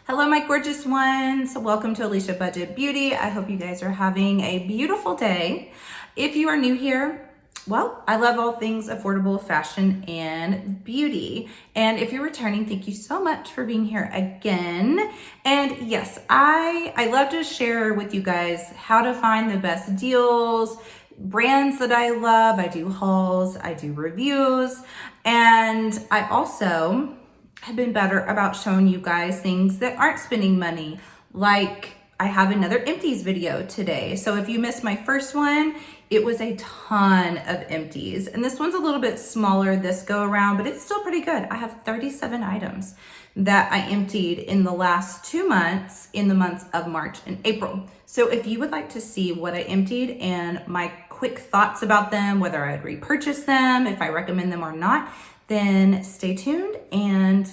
Hello, my gorgeous ones. Welcome to Alicia Budget Beauty. I hope you guys are having a beautiful day. If you are new here, well, I love all things affordable fashion and beauty. And if you're returning, thank you so much for being here again. And yes, I love to share with you guys how to find the best deals, brands that I love. I do hauls, I do reviews, and I also have been better about showing you guys things that aren't spending money. Like I have another empties video today. So if you missed my first one, it was a ton of empties. And this one's a little bit smaller this go around, but it's still pretty good. I have 37 items that I emptied in the last 2 months, in the months of March and April. So if you would like to see what I emptied and my quick thoughts about them, whether I'd repurchase them, if I recommend them or not, then stay tuned and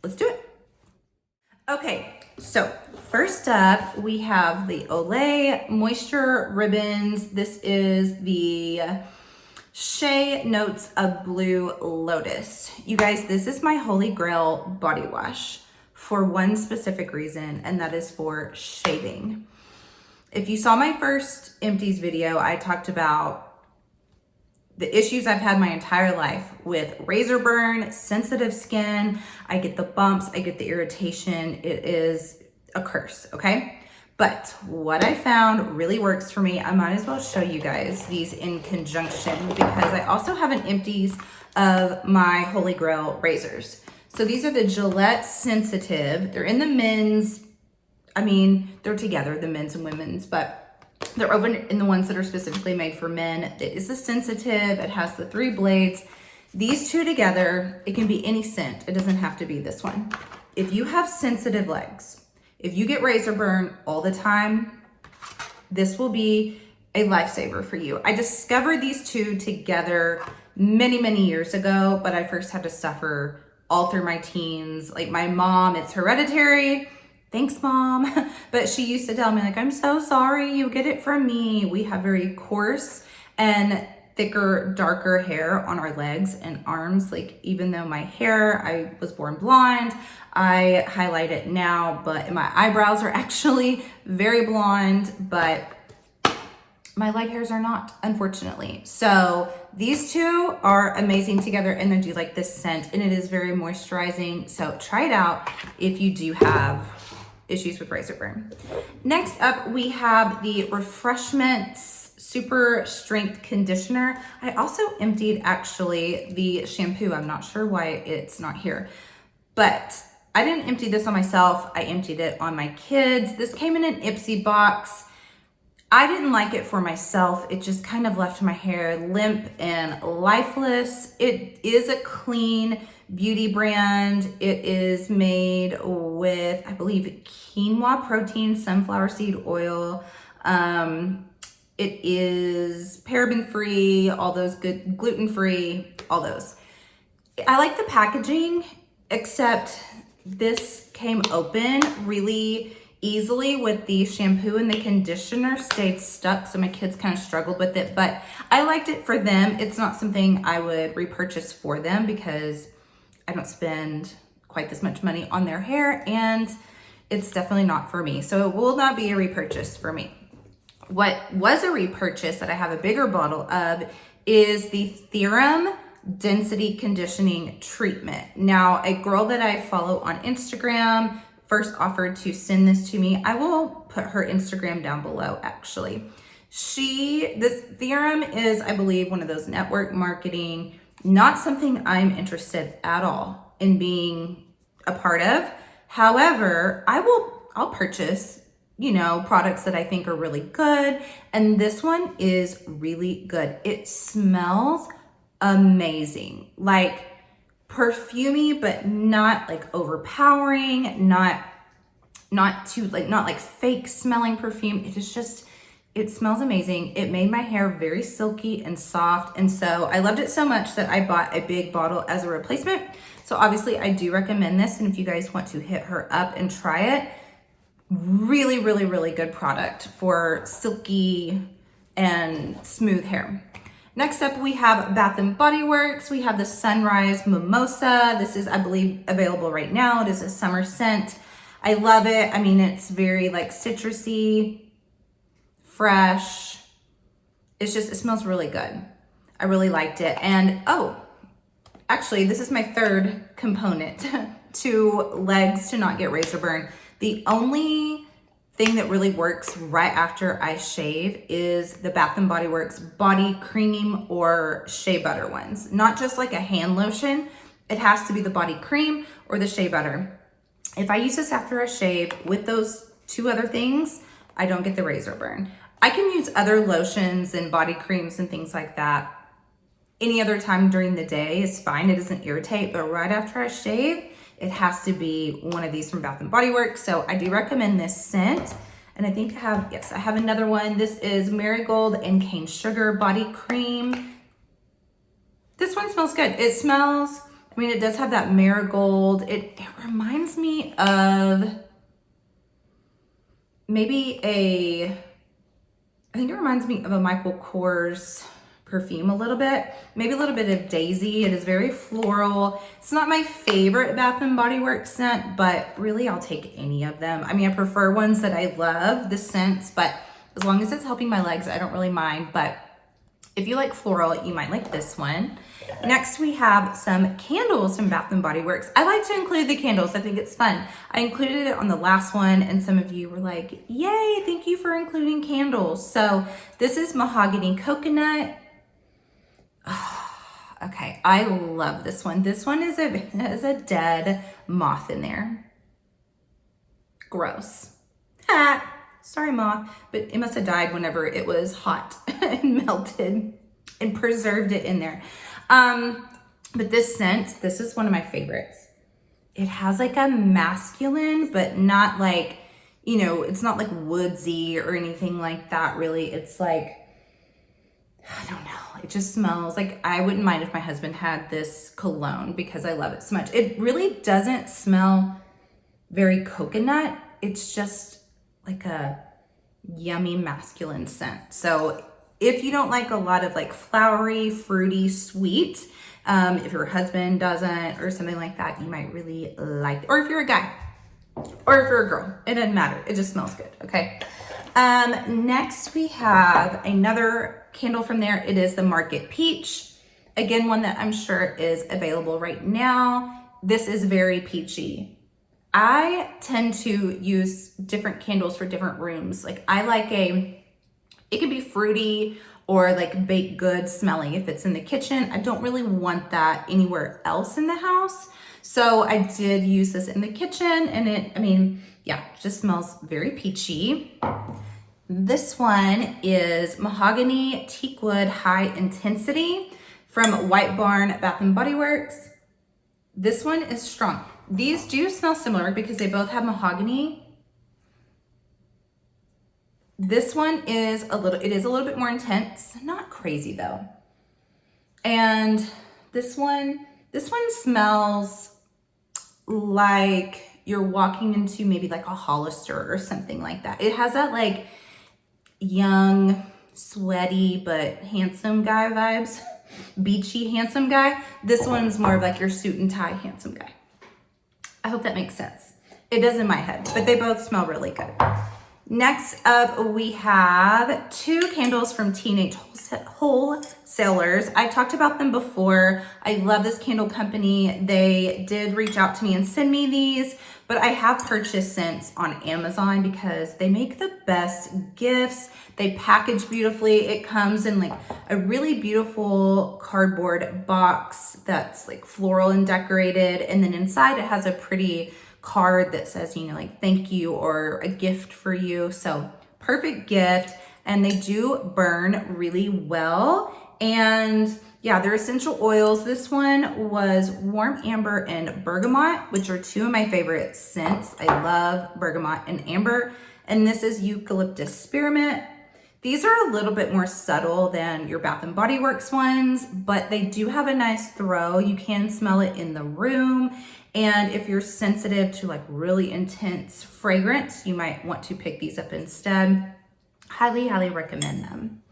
let's do it. Okay, so first up, we have the Olay Moisture Ribbons. This is the Shea Notes of Blue Lotus. You guys, this is my holy grail body wash for one specific reason, and that is for shaving. If you saw my first empties video, I talked about the issues I've had my entire life with razor burn, sensitive skin. I get the bumps, I get the irritation. It is a curse, okay? But what I found really works for me, I might as well show you guys these in conjunction because I also have an empties of my Holy Grail razors. So these are the Gillette Sensitive. They're in the men's, they're together, the men's and women's, but they're over in the ones that are specifically made for men. It is the Sensitive. It has the 3 blades. These two together, it can be any scent. It doesn't have to be this one. If you have sensitive legs, if you get razor burn all the time, this will be a lifesaver for you. I discovered these two together many, many years ago, but I first had to suffer all through my teens. Like my mom, it's hereditary. Thanks, Mom. But she used to tell me, like, I'm so sorry you get it from me. We have very coarse and thicker, darker hair on our legs and arms. Like, even though my hair, I was born blonde, I highlight it now, but my eyebrows are actually very blonde, but my leg hairs are not, unfortunately. So these two are amazing together, and they do like this scent, and it is very moisturizing. So try it out if you do have issues with razor burn. Next up, we have the Refreshments Super Strength Conditioner. I also emptied actually the shampoo. I'm not sure why it's not here, but I didn't empty this on myself. I emptied it on my kids. This came in an Ipsy box. I didn't like it for myself. It just kind of left my hair limp and lifeless. It is a clean beauty brand. It is made with, I believe, quinoa protein, sunflower seed oil. It is paraben-free, all those good, gluten-free, all those. I like the packaging, except this came open really easily with the shampoo, and the conditioner stayed stuck, so my kids kind of struggled with it, but I liked it for them. It's not something I would repurchase for them because I don't spend quite this much money on their hair, and it's definitely not for me. So it will not be a repurchase for me. What was a repurchase that I have a bigger bottle of is the Theorem Density Conditioning Treatment. Now, a girl that I follow on Instagram first offered to send this to me. I will put her Instagram down below, actually. This Theorem is, I believe, one of those network marketing, not something I'm interested at all in being a part of. However, I'll purchase, products that I think are really good. And this one is really good. It smells amazing. Like perfumey, but not like overpowering, not like fake smelling perfume. It smells amazing. It made my hair very silky and soft. And so I loved it so much that I bought a big bottle as a replacement. So obviously I do recommend this. And if you guys want to hit her up and try it, really, really, really good product for silky and smooth hair. Next up, we have Bath & Body Works. We have the Sunrise Mimosa. This is, I believe, available right now. It is a summer scent. I love it. I mean, it's very like citrusy, fresh. It's just, it smells really good. I really liked it. And oh, actually, this is my third component to legs to not get razor burn. The only thing that really works right after I shave is the Bath & Body Works body cream or shea butter ones. Not just like a hand lotion. It has to be the body cream or the shea butter. If I use this after I shave with those two other things, I don't get the razor burn. I can use other lotions and body creams and things like that any other time during the day is fine. It doesn't irritate, but right after I shave, it has to be one of these from Bath & Body Works. So I do recommend this scent. And I think I have, yes, I have another one. This is Marigold and Cane Sugar Body Cream. This one smells good. It smells, I mean, it does have that marigold. It reminds me of maybe I think it reminds me of a Michael Kors perfume a little bit, maybe a little bit of daisy. It is very floral. It's not my favorite Bath & Body Works scent, but really I'll take any of them. I mean, I prefer ones that I love the scents, but as long as it's helping my legs, I don't really mind. But if you like floral, you might like this one. Next, we have some candles from Bath & Body Works. I like to include the candles. I think it's fun. I included it on the last one, and some of you were like, yay, thank you for including candles. So this is Mahogany Coconut. Oh, okay, I love this one. This one is a dead moth in there. Gross. Ha! Sorry, moth, but it must have died whenever it was hot and melted and preserved it in there. But this scent, this is one of my favorites. It has like a masculine, but not like, you know, it's not like woodsy or anything like that, really. It's like, I don't know. It just smells like, I wouldn't mind if my husband had this cologne because I love it so much. It really doesn't smell very coconut. It's just like a yummy masculine scent. So if you don't like a lot of like flowery, fruity, sweet, if your husband doesn't or something like that, you might really like it. Or if you're a guy or if you're a girl, it doesn't matter. It just smells good, okay? Next we have another candle from there. It is the Market Peach. Again, one that I'm sure is available right now. This is very peachy. I tend to use different candles for different rooms. Like I like it can be fruity or like baked goods smelling if it's in the kitchen. I don't really want that anywhere else in the house. So I did use this in the kitchen and it, I mean, yeah, just smells very peachy. This one is Mahogany Teakwood High Intensity from White Barn Bath & Body Works. This one is strong. These do smell similar because they both have mahogany. This one is a little bit more intense, not crazy though. And this one smells like you're walking into maybe like a Hollister or something like that. It has that like young, sweaty, but handsome guy vibes, beachy, handsome guy. This one's more of like your suit and tie, handsome guy. I hope that makes sense. It does in my head, but they both smell really good. Next up, we have two candles from Teenage Wholesalers. I've talked about them before. I love this candle company. They did reach out to me and send me these, but I have purchased scents on Amazon because they make the best gifts. They package beautifully. It comes in like a really beautiful cardboard box that's like floral and decorated. And then inside it has a pretty card that says, you know, like thank you or a gift for you. So perfect gift. And they do burn really well. And yeah, they're essential oils. This one was warm amber and bergamot, which are two of my favorite scents. I love bergamot and amber. And this is Eucalyptus Spearmint. These are a little bit more subtle than your Bath & Body Works ones, but they do have a nice throw. You can smell it in the room. And if you're sensitive to like really intense fragrance, you might want to pick these up instead. Highly, highly recommend them.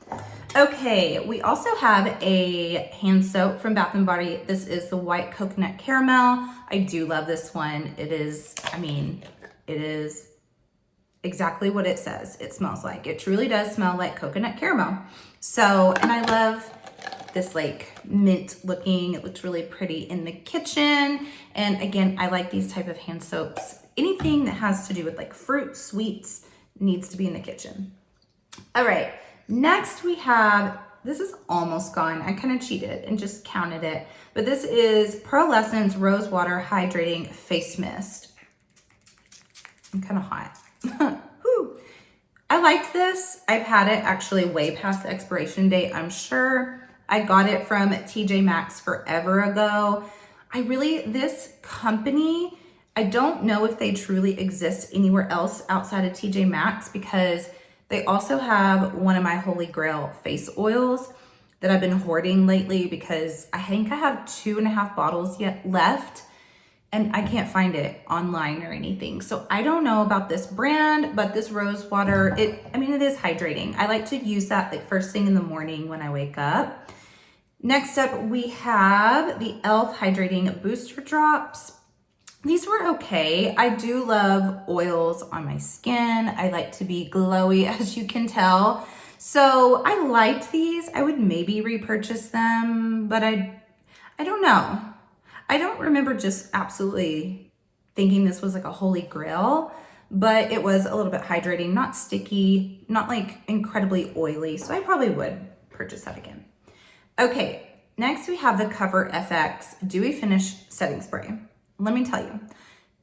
Okay, we also have a hand soap from Bath & Body. This is the White Coconut Caramel. I do love this one. It is, I mean, It is exactly what it says it smells like. It truly does smell like coconut caramel. So, and I love this like mint looking, it looks really pretty in the kitchen. And again, I like these type of hand soaps. Anything that has to do with like fruit, sweets needs to be in the kitchen. All right, next we have, this is almost gone. I kind of cheated and just counted it, but this is Pearlescence Rose Water Hydrating Face Mist. I'm kind of hot. Whew. I liked this. I've had it actually way past the expiration date, I'm sure. I got it from TJ Maxx forever ago. This company, I don't know if they truly exist anywhere else outside of TJ Maxx, because they also have one of my holy grail face oils that I've been hoarding lately, because I think I have 2.5 bottles yet left and I can't find it online or anything. So I don't know about this brand, but this rose water, it is hydrating. I like to use that like first thing in the morning when I wake up. Next up, we have the e.l.f. Hydrating Booster Drops. These were okay. I do love oils on my skin. I like to be glowy, as you can tell. So I liked these. I would maybe repurchase them, but I don't know. I don't remember just absolutely thinking this was like a holy grail, but it was a little bit hydrating, not sticky, not like incredibly oily. So I probably would purchase that again. Okay, next we have the Cover FX Dewy Finish Setting Spray. Let me tell you,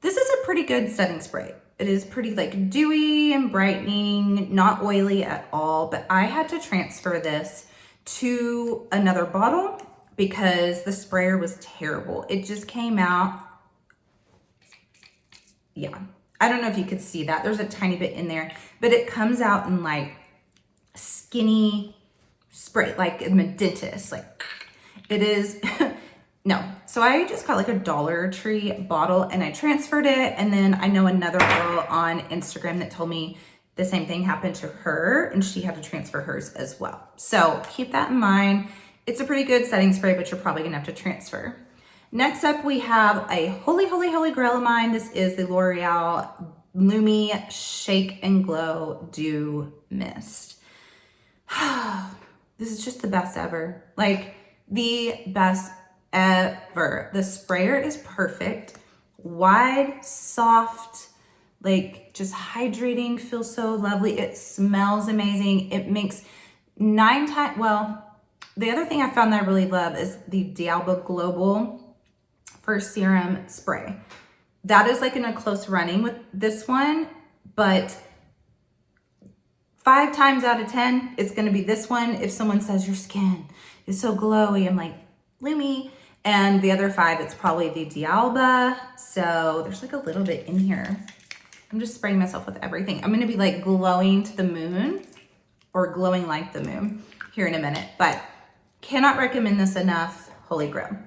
this is a pretty good setting spray. It is pretty like dewy and brightening, not oily at all, but I had to transfer this to another bottle because the sprayer was terrible. It just came out, yeah. I don't know if you could see that. There's a tiny bit in there, but it comes out in like skinny spray, like a dentist, like it is, no. So I just got like a Dollar Tree bottle and I transferred it. And then I know another girl on Instagram that told me the same thing happened to her and she had to transfer hers as well. So keep that in mind. It's a pretty good setting spray, but you're probably gonna have to transfer. Next up, we have a holy grail of mine. This is the L'Oreal Lumi Shake and Glow Dew Mist. This is just the best ever. Like the best ever. The sprayer is perfect. Wide, soft, like just hydrating, feels so lovely. It smells amazing. It makes 9 times, well, the other thing I found that I really love is the D'Alba Global for Serum Spray. That is like in a close running with this one, but 5 times out of 10, it's gonna be this one. If someone says your skin is so glowy, I'm like, Lumi. And the other 5, it's probably the D'Alba. So there's like a little bit in here. I'm just spraying myself with everything. I'm gonna be like glowing to the moon or glowing like the moon here in a minute, but cannot recommend this enough. Holy grail.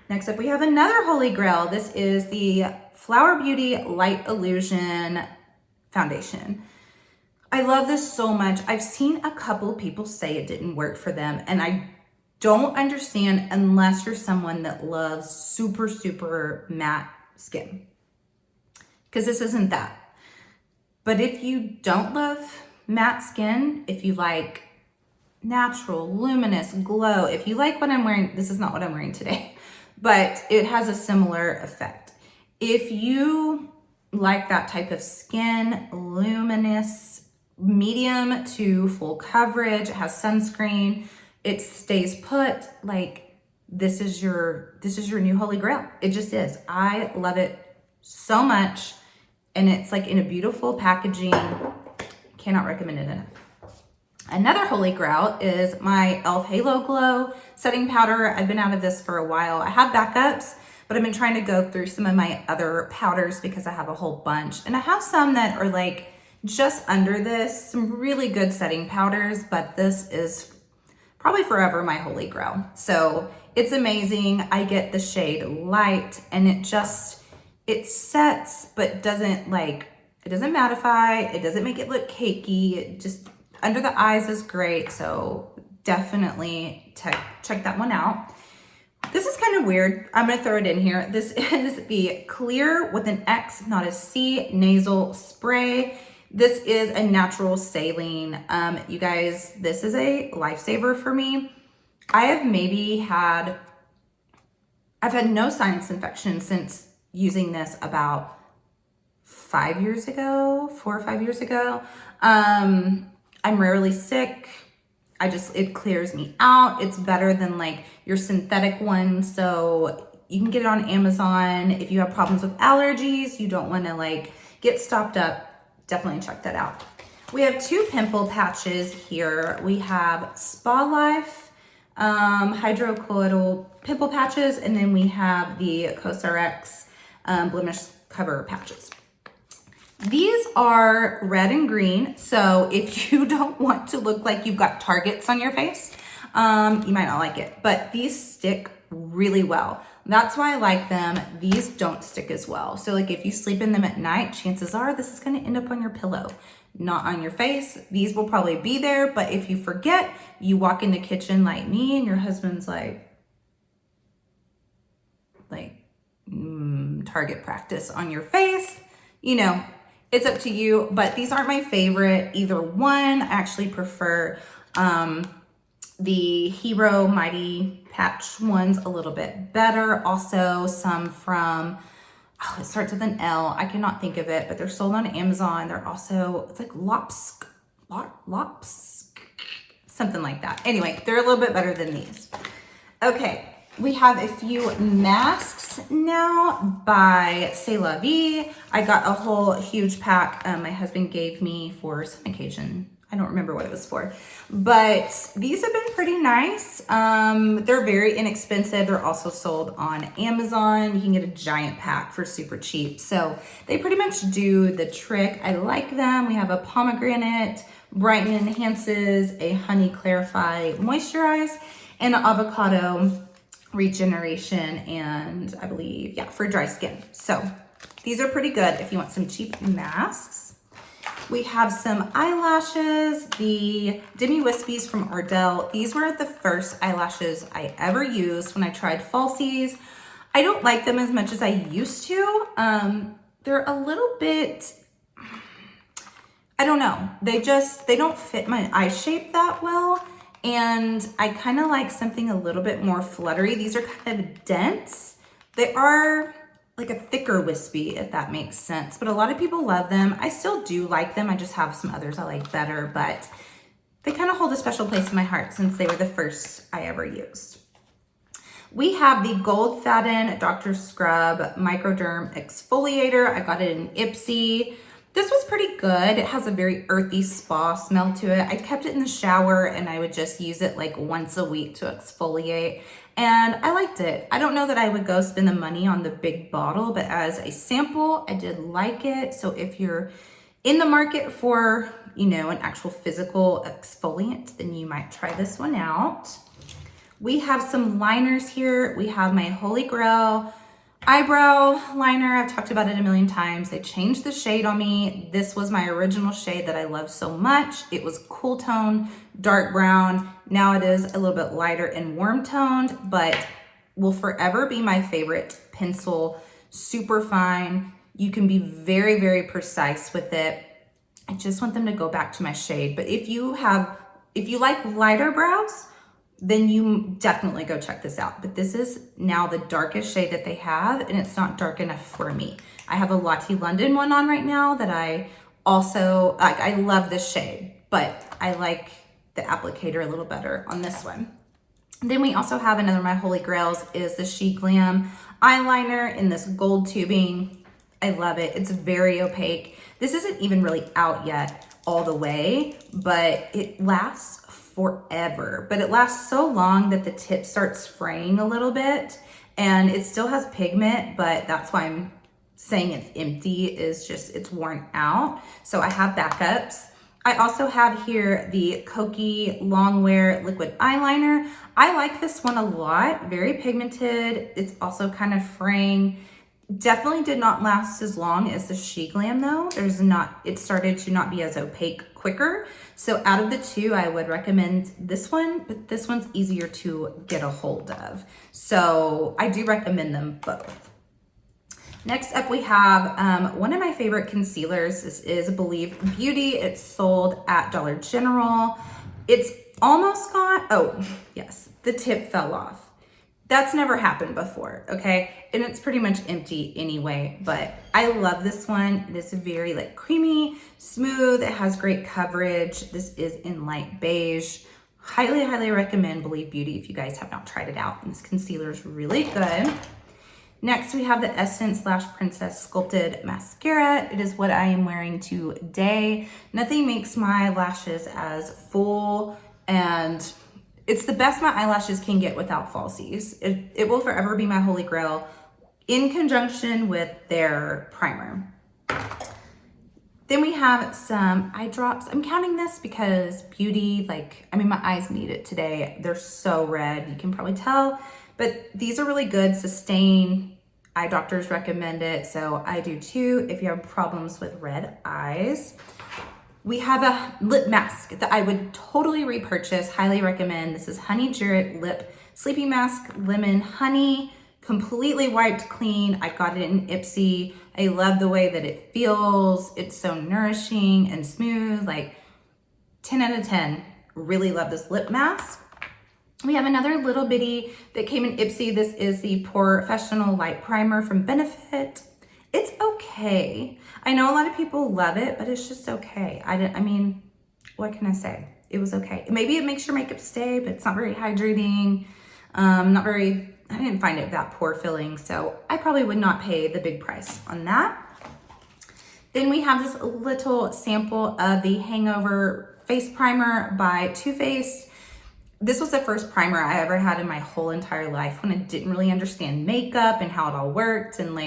Next up, we have another holy grail. This is the Flower Beauty Light Illusion Foundation. I love this so much. I've seen a couple people say it didn't work for them, and I don't understand unless you're someone that loves super matte skin, because this isn't that. But if you don't love matte skin, if you like natural, luminous glow, if you like what I'm wearing, this is not what I'm wearing today, but it has a similar effect. If you like that type of skin, luminous, medium to full coverage, it has sunscreen, it stays put, like this is your new holy grail. It just is. I love it so much, and it's like in a beautiful packaging. Cannot recommend it enough. Another holy grail is my e.l.f. Halo Glow setting powder. I've been out of this for a while. I have backups, but I've been trying to go through some of my other powders because I have a whole bunch, and I have some that are like just under this, some really good setting powders, but this is probably forever my holy grail. So it's amazing. I get the shade Light, and it sets, but doesn't like, it doesn't mattify. It doesn't make it look cakey. It just, under the eyes is great. So definitely check that one out. This is kind of weird. I'm going to throw it in here. This is the Clear with an X, not a C, nasal spray. This is a natural saline. You guys, this is a lifesaver for me. I've had no sinus infection since using this about 5 years ago, 4 or 5 years ago. I'm rarely sick. It clears me out. It's better than like your synthetic one. So you can get it on Amazon. If you have problems with allergies, you don't want to like get stopped up, definitely check that out. We have 2 pimple patches here. We have Spa Life hydrocolloidal pimple patches, and then we have the CosRX blemish cover patches. These are red and green, so if you don't want to look like you've got targets on your face, you might not like it, but these stick really well. That's why I like them. These don't stick as well. So like if you sleep in them at night, chances are this is gonna end up on your pillow, not on your face. These will probably be there, but if you forget, you walk in the kitchen like me and your husband's like target practice on your face, you know, it's up to you, but these aren't my favorite, either one. I actually prefer the Hero Mighty Patch ones a little bit better. Also some from, it starts with an L. I cannot think of it, but they're sold on Amazon. They're also, it's like Lops, something like that. Anyway, they're a little bit better than these. Okay. We have a few masks now by C'est La Vie. I got a whole huge pack my husband gave me for some occasion. I don't remember what it was for, but these have been pretty nice. They're very inexpensive. They're also sold on Amazon. You can get a giant pack for super cheap. So they pretty much do the trick. I like them. We have a pomegranate, brighten enhances, a honey clarify moisturize, and an avocado regeneration, and I believe, yeah, for dry skin. So these are pretty good if you want some cheap masks. We have some eyelashes, the Demi Wispies from Ardell. These were the first eyelashes I ever used when I tried falsies. I don't like them as much as I used to. They're a little bit, I don't know. They don't fit my eye shape that well. And I kind of like something a little bit more fluttery. These are kind of dense. They are like a thicker wispy, if that makes sense. But a lot of people love them. I still do like them. I just have some others I like better, but they kind of hold a special place in my heart since they were the first I ever used. We have the Gold Faden Dr. Scrub Microderm Exfoliator. I got it in Ipsy. This was pretty good. It has a very earthy spa smell to it. I kept it in the shower and I would just use it like once a week to exfoliate. And I liked it. I don't know that I would go spend the money on the big bottle, but as a sample, I did like it. So if you're in the market for, you know, an actual physical exfoliant, then you might try this one out. We have some liners here. We have my Holy Grail Eyebrow Liner. I've talked about it a million times. They changed the shade on me. This was my original shade that I love so much. It was cool tone, dark brown. Now it is a little bit lighter and warm toned, but will forever be my favorite pencil. Super fine. You can be very, very precise with it. I just want them to go back to my shade. But if you like lighter brows, then you definitely go check this out. But this is now the darkest shade that they have, and it's not dark enough for me. I have a Lottie London one on right now that I also, like, I love this shade, but I like the applicator a little better on this one. Then we also have another of my holy grails is the She Glam eyeliner in this gold tubing. I love it. It's very opaque. This isn't even really out yet all the way, but it lasts forever. But it lasts so long that the tip starts fraying a little bit, and it still has pigment, but that's why I'm saying it's empty, is just it's worn out. So I have backups. I also have here the Kokie Longwear Liquid Eyeliner. I like this one a lot. Very pigmented. It's also kind of fraying. Definitely did not last as long as the She Glam though. It started to not be as opaque quicker. So out of the two, I would recommend this one, but this one's easier to get a hold of. So I do recommend them both. Next up, we have one of my favorite concealers. This is Believe Beauty. It's sold at Dollar General. It's almost gone. Oh, yes, the tip fell off. That's never happened before, okay? And it's pretty much empty anyway, but I love this one. It is very like creamy, smooth. It has great coverage. This is in light beige. Highly, highly recommend Believe Beauty if you guys have not tried it out. And this concealer is really good. Next, we have the Essence Lash Princess Sculpted Mascara. It is what I am wearing today. Nothing makes my lashes as full, and it's the best my eyelashes can get without falsies. It will forever be my holy grail in conjunction with their primer. Then we have some eye drops. I'm counting this because beauty, my eyes need it today. They're so red, you can probably tell, but these are really good, sustain. Eye doctors recommend it, so I do too if you have problems with red eyes. We have a lip mask that I would totally repurchase, highly recommend. This is Honey Jarrett Lip Sleeping Mask, Lemon Honey, completely wiped clean. I got it in Ipsy. I love the way that it feels. It's so nourishing and smooth, like 10 out of 10. Really love this lip mask. We have another little bitty that came in Ipsy. This is the Professional Light Primer from Benefit. It's okay. I know a lot of people love it, but it's just okay. What can I say? It was okay. Maybe it makes your makeup stay, but it's not very hydrating. I didn't find it that pore filling, so I probably would not pay the big price on that. Then we have this little sample of the Hangover Face Primer by Too Faced. This was the first primer I ever had in my whole entire life when I didn't really understand makeup and how it all worked, and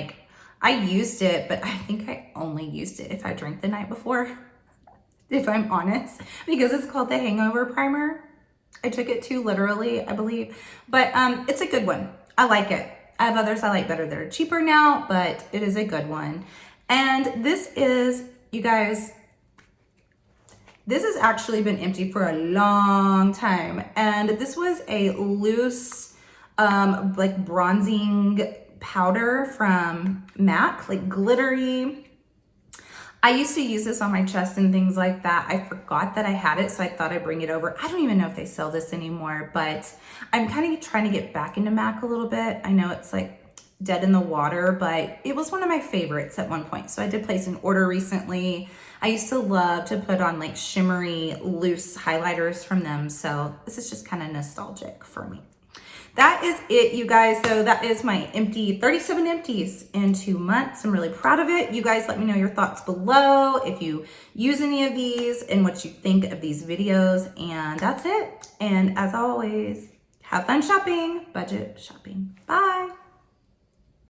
I used it, but I think I only used it if I drank the night before, if I'm honest, because it's called the Hangover Primer. I took it too literally, I believe, but it's a good one. I like it. I have others I like better that are cheaper now, but it is a good one. And this is, you guys, this has actually been empty for a long time. And this was a loose, bronzing powder from MAC, glittery. I used to use this on my chest and things like that. I forgot that I had it, so I thought I'd bring it over. I don't even know if they sell this anymore, but I'm kind of trying to get back into MAC a little bit. I know it's dead in the water, but it was one of my favorites at one point. So I did place an order recently. I used to love to put on shimmery, loose highlighters from them. So this is just kind of nostalgic for me. That is it, you guys. So that is my 37 empties in 2 months. I'm really proud of it. You guys let me know your thoughts below if you use any of these and what you think of these videos. And that's it. And as always, have fun shopping, budget shopping. Bye.